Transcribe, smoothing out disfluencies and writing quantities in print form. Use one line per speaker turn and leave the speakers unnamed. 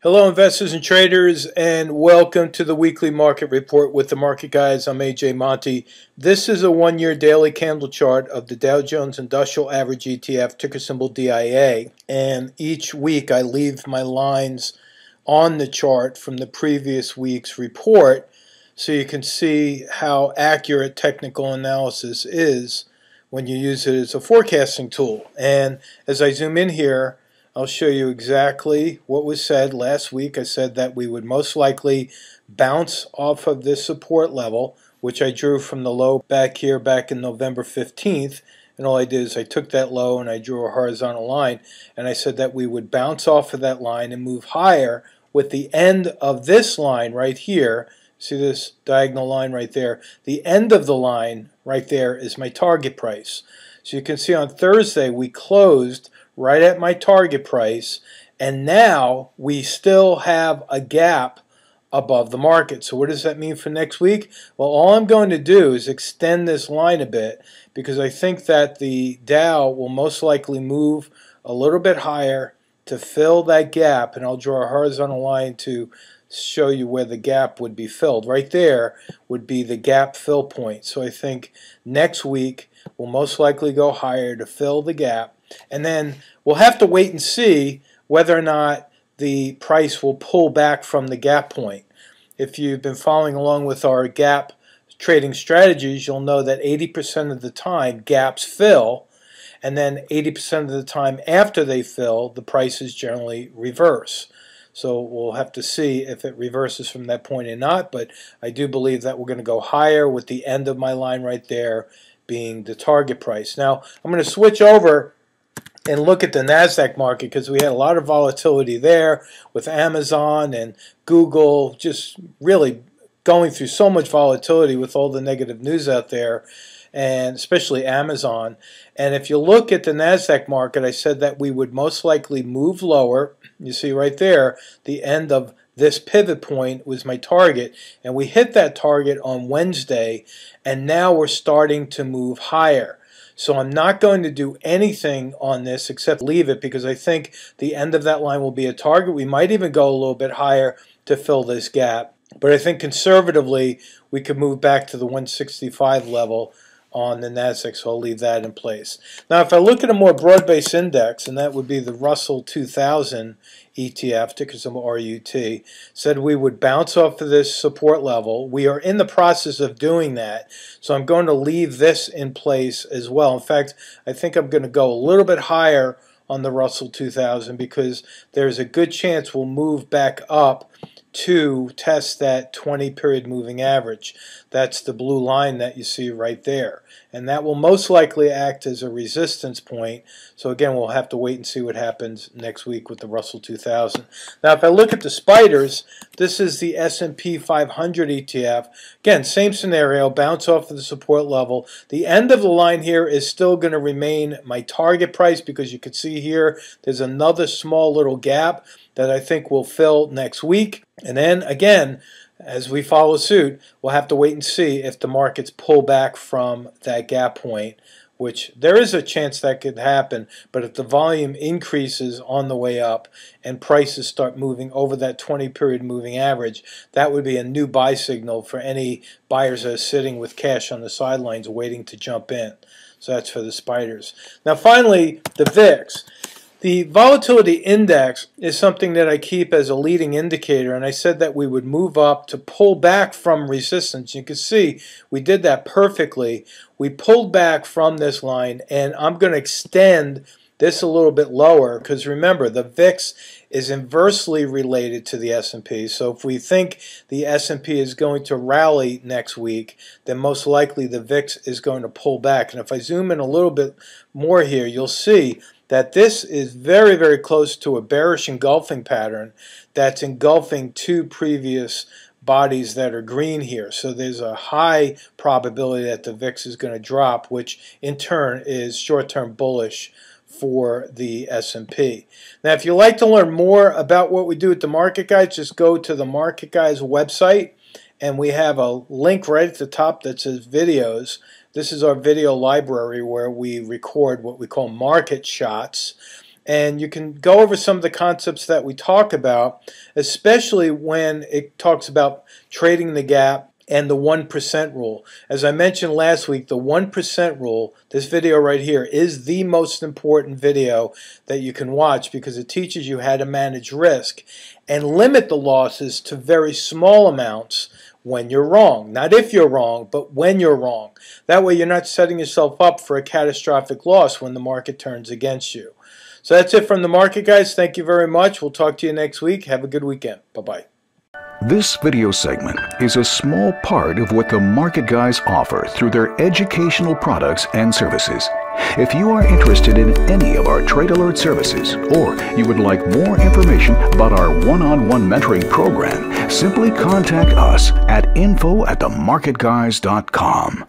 Hello investors and traders, and welcome to the weekly market report with the market guys. I'm AJ Monty. This is a one-year daily candle chart of the Dow Jones Industrial Average ETF, ticker symbol DIA, and each week I leave my lines on the chart from the previous week's report so you can see how accurate technical analysis is when you use it as a forecasting tool. And as I zoom in here, I'll show you exactly what was said last week. I said that we would most likely bounce off of this support level, which I drew from the low back here back in November 15th. And all I did is I took that low and I drew a horizontal line. And I said that we would bounce off of that line and move higher with the end of this line right here. See this diagonal line right there? The end of the line right there is my target price. So you can see on Thursday we closed right at my target price, and now we still have a gap above the market. So what does that mean for next week? Well, all I'm going to do is extend this line a bit because I think that the Dow will most likely move a little bit higher to fill that gap, and I'll draw a horizontal line to show you where the gap would be filled. Right there would be the gap fill point. So I think next week we'll most likely go higher to fill the gap. And then we'll have to wait and see whether or not the price will pull back from the gap point. If you've been following along with our gap trading strategies, you'll know that 80% of the time gaps fill, and then 80% of the time after they fill, the prices generally reverse. So we'll have to see if it reverses from that point or not, but I do believe that we're going to go higher with the end of my line right there being the target price. Now, I'm going to switch over and look at the Nasdaq market because we had a lot of volatility there with Amazon and Google just really going through so much volatility with all the negative news out there, and especially Amazon. And if you look at the Nasdaq market, I said that we would most likely move lower. You see right there, the end of this pivot point was my target, and we hit that target on Wednesday, and now we're starting to move higher. So I'm not going to do anything on this except leave it because I think the end of that line will be a target. We might even go a little bit higher to fill this gap. But I think conservatively we could move back to the 165 level on the Nasdaq, so I'll leave that in place. Now if I look at a more broad-based index, and that would be the Russell 2000 ETF, ticker symbol RUT, said we would bounce off of this support level. We are in the process of doing that, so I'm going to leave this in place as well. In fact, I think I'm going to go a little bit higher on the Russell 2000 because there's a good chance we'll move back up to test that 20-period moving average. That's the blue line that you see right there. And that will most likely act as a resistance point. So again, we'll have to wait and see what happens next week with the Russell 2000. Now, if I look at the spiders, this is the S&P 500 ETF. Again, same scenario, bounce off of the support level. The end of the line here is still going to remain my target price because you can see here there's another small little gap that I think will fill next week. And then again, as we follow suit, we'll have to wait and see if the markets pull back from that gap point, which there is a chance that could happen. But if the volume increases on the way up and prices start moving over that 20-period moving average, that would be a new buy signal for any buyers that are sitting with cash on the sidelines waiting to jump in. So that's for the spiders. Now finally, the VIX. The volatility index is something that I keep as a leading indicator, and I said that we would move up to pull back from resistance. You can see we did that perfectly. We pulled back from this line, and I'm going to extend this a little bit lower because remember, the VIX is inversely related to the S&P. So if we think the S&P is going to rally next week, then most likely the VIX is going to pull back. And if I zoom in a little bit more here, you'll see that this is very, very close to a bearish engulfing pattern that's engulfing two previous bodies that are green here. So there's a high probability that the VIX is going to drop, which in turn is short-term bullish for the S&P. Now, if you'd like to learn more about what we do at the Market Guys, just go to the Market Guys website, and we have a link right at the top that says videos. This is our video library where we record what we call market shots. And you can go over some of the concepts that we talk about, especially when it talks about trading the gap and the 1% rule. As I mentioned last week, the 1% rule, this video right here, is the most important video that you can watch because it teaches you how to manage risk and limit the losses to very small amounts when you're wrong. Not if you're wrong, but when you're wrong. That way you're not setting yourself up for a catastrophic loss when the market turns against you. So that's it from the Market Guys. Thank you very much. We'll talk to you next week. Have a good weekend. Bye-bye.
This video segment is a small part of what the Market Guys offer through their educational products and services. If you are interested in any of our Trade Alert services, or you would like more information about our one-on-one mentoring program, simply contact us at info@themarketguys.com.